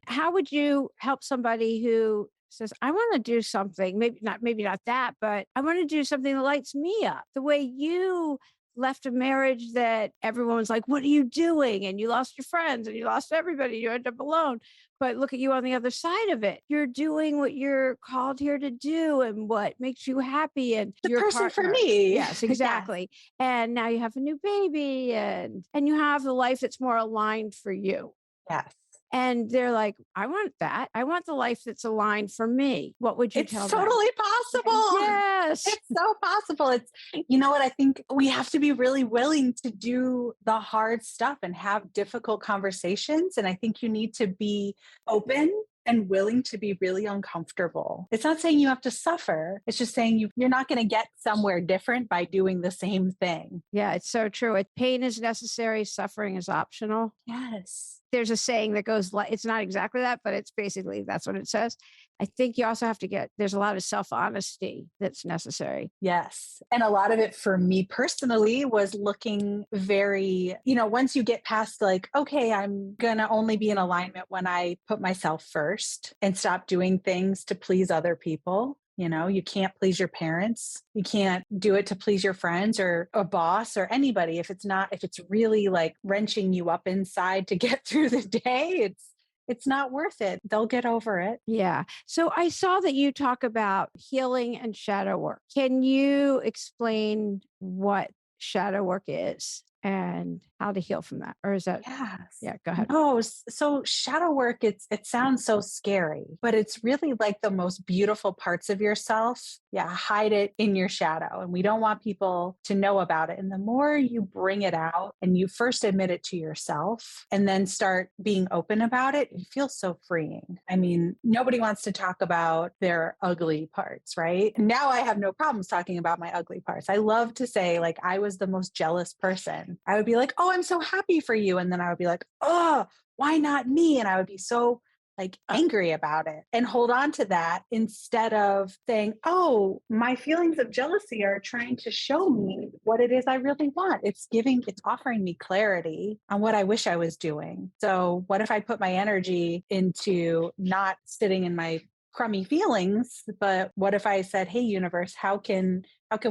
how would you help somebody who says, I want to do something, maybe not that, but I want to do something that lights me up the way you left a marriage that everyone was like, what are you doing? And you lost your friends and you lost everybody. You end up alone. But look at you on the other side of it. You're doing what you're called here to do and what makes you happy and The your person for partner. me. Yes, Yes. exactly. And now you have a new baby and you have the life that's more aligned for you. Yes. And they're like, I want that. I want the life that's aligned for me. What would you It's tell them? totally possible. Yes. It's so possible. You know what? I think we have to be really willing to do the hard stuff and have difficult conversations. And I think you need to be open and willing to be really uncomfortable. It's not saying you have to suffer. It's just saying you're not going to get somewhere different by doing the same thing. Yeah, it's so true. Pain is necessary, suffering is optional. Yes. There's a saying that goes like, it's not exactly that, but it's basically that's what it says. I think you also have to there's a lot of self-honesty that's necessary. Yes. And a lot of it for me personally was looking very, once you get past like, okay, I'm going to only be in alignment when I put myself first and stop doing things to please other people. You can't please your parents. You can't do it to please your friends or a boss or anybody. If it's really like wrenching you up inside to get through the day, it's not worth it. They'll get over it. Yeah. So I saw that you talk about healing and shadow work. Can you explain what shadow work is and how to heal from that? Or is that, Yes. yeah, go ahead. No, so shadow work, it sounds so scary, but it's really like the most beautiful parts of yourself. Yeah, hide it in your shadow. And we don't want people to know about it. And the more you bring it out and you first admit it to yourself and then start being open about it, it feels so freeing. I mean, nobody wants to talk about their ugly parts, right? Now I have no problems talking about my ugly parts. I love to say, like, I was the most jealous person. I would be like, oh, I'm so happy for you. And then I would be like, oh, why not me? And I would be so like angry about it and hold on to that instead of saying, oh, my feelings of jealousy are trying to show me what it is I really want. It's offering me clarity on what I wish I was doing. So what if I put my energy into not sitting in my crummy feelings, but what if I said, hey, universe, how can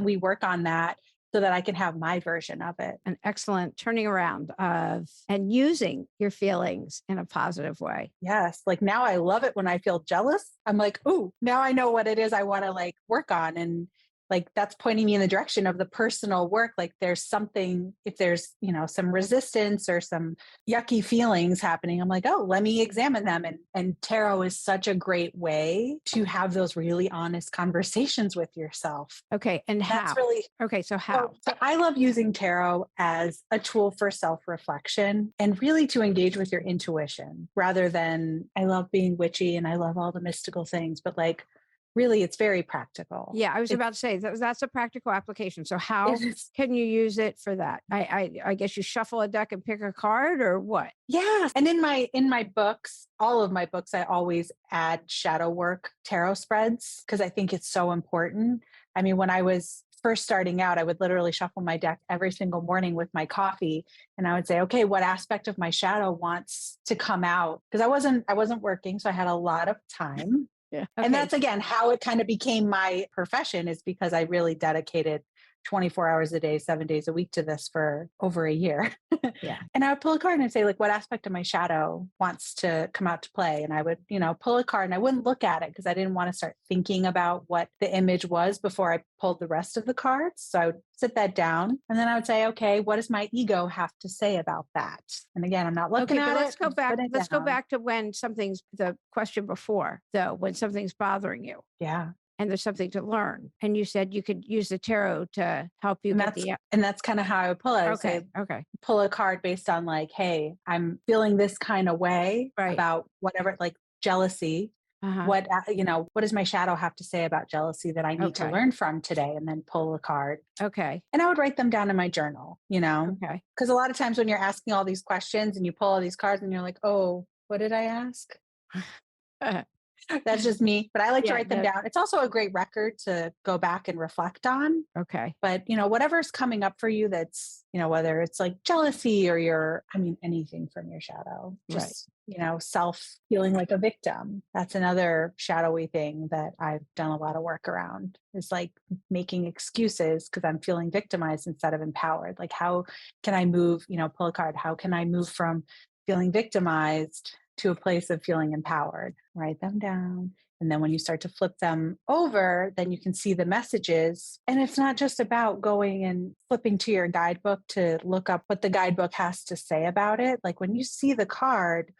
we work on that so that I can have my version of it? An excellent turning around of and using your feelings in a positive way. Yes. Like now I love it when I feel jealous. I'm like, ooh, now I know what it is I want to like work on. And like that's pointing me in the direction of the personal work. Like there's something, if there's, some resistance or some yucky feelings happening, I'm like, oh, let me examine them. And tarot is such a great way to have those really honest conversations with yourself. Okay. And That's how? really Okay. So how? So I love using tarot as a tool for self-reflection and really to engage with your intuition rather than I love being witchy and I love all the mystical things, but like really it's very practical. Yeah, I was about to say that's a practical application. So how It's, can you use it for that? I guess you shuffle a deck and pick a card or what? yeah. And in my books, all of my books, I always add shadow work tarot spreads because I think it's so important. I mean, when I was first starting out, I would literally shuffle my deck every single morning with my coffee. And I would say, okay, what aspect of my shadow wants to come out? Because I wasn't working. So I had a lot of time. Yeah. And Okay. that's again, how it kind of became my profession is because I really dedicated 24 hours a day, 7 days a week to this for over a year. Yeah. And I would pull a card and say, like, what aspect of my shadow wants to come out to play? And I would, pull a card and I wouldn't look at it because I didn't want to start thinking about what the image was before I pulled the rest of the cards. So I would sit that down and then I would say, okay, what does my ego have to say about that? And again, I'm not looking at it. Let's go back. Let's go back to when something's the question before, though, when something's bothering you. Yeah. And there's something to learn. And you said you could use the tarot to help you and that's kind of how I would pull it. I would say, pull a card based on like, hey, I'm feeling this kind of way about whatever, like jealousy. What does my shadow have to say about jealousy that I need to learn from today? And then pull a card. Okay. And I would write them down in my journal, Okay. Because a lot of times when you're asking all these questions and you pull all these cards and you're like, oh, what did I ask? That's just me, but I like to Yeah, write them down. It's also a great record to go back and reflect on. okay. But, whatever's coming up for you that's, whether it's like jealousy or anything from your shadow, Right. just, self feeling like a victim. That's another shadowy thing that I've done a lot of work around is like making excuses because I'm feeling victimized instead of empowered. Like, how can I move, pull a card? How can I move from feeling victimized to a place of feeling empowered? Write them down. And then when you start to flip them over, then you can see the messages. And it's not just about going and flipping to your guidebook to look up what the guidebook has to say about it. Like when you see the card,